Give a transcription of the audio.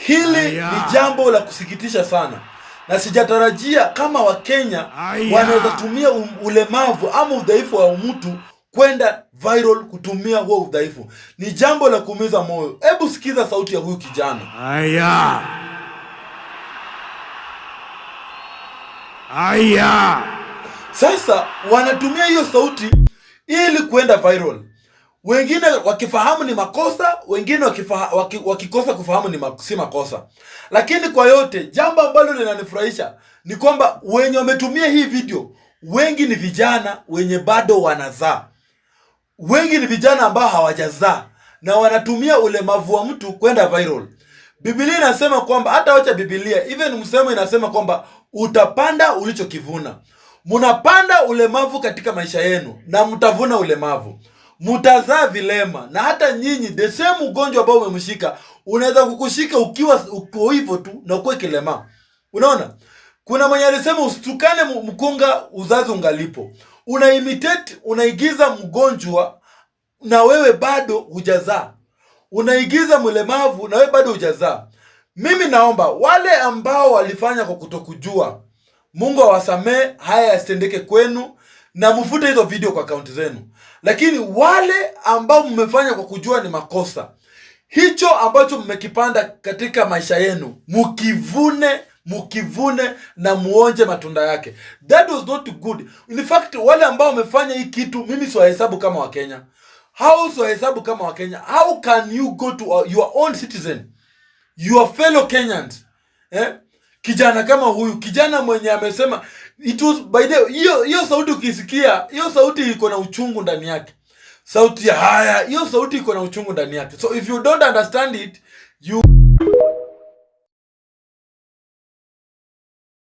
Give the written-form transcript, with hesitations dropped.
Hili ni jambo la kusikitisha sana, na sijatarajia kama Wakenya wanaweza tumia ulemavu ama udhaifu wa mtu kwenda viral kutumia huo udhaifu. Ni jambo la kuumiza moyo. Hebu sikiza sauti ya huyu kijana. Sasa wanatumia hiyo sauti ili kwenda viral. Wengine wakifahamu ni makosa, wengine wakikosa kufahamu ni si makosa. Lakini kwa yote, jambo ambalo linanifurahisha ni kwamba wenye wametumia hii video wengi ni vijana wenye bado wanazaa. Wengi ni vijana ambao hawajazaa na wanatumia ulemavu wa mtu kwenda viral. Biblia inasema kwamba, hata wacha Biblia, even msemo inasema kwamba utapanda ulichokivuna. Mnapanda ulemavu katika maisha yenu na mtavuna ulemavu. Mtazaa vilema, na hata nyinyi the same ugonjwa ambao umemshika unaweza kukushika uko hivyo tu na uko kilema. Unaona? Kuna mwenye alisema usitukane mkunga uzazi ungalipo. Imitate, unaigiza mgonjwa na wewe bado hujazaa. Unaigiza mlemavu na wewe bado hujazaa. Mimi naomba wale ambao walifanya kwa kutokujua, Mungu awasamee, haya yasitendeke kwenu, na mfute hizo video kwa account zenu. Lakini wale ambao mmefanya kwa kujua ni makosa, hicho ambacho mmekipanda katika maisha yenu, mukivune na muonje matunda yake. That was not good. In fact, wale ambao wamefanya hii kitu, mimi siwahesabu kama Wakenya. How can you go to your own citizen, your fellow Kenyans, kijana kama huyu, kijana mwenye amesema it was by the hiyo sauti ukisikia, hiyo sauti iko na uchungu ndani yake. Sauti haya, hiyo sauti iko na uchungu ndani yake. So if you don't understand it, you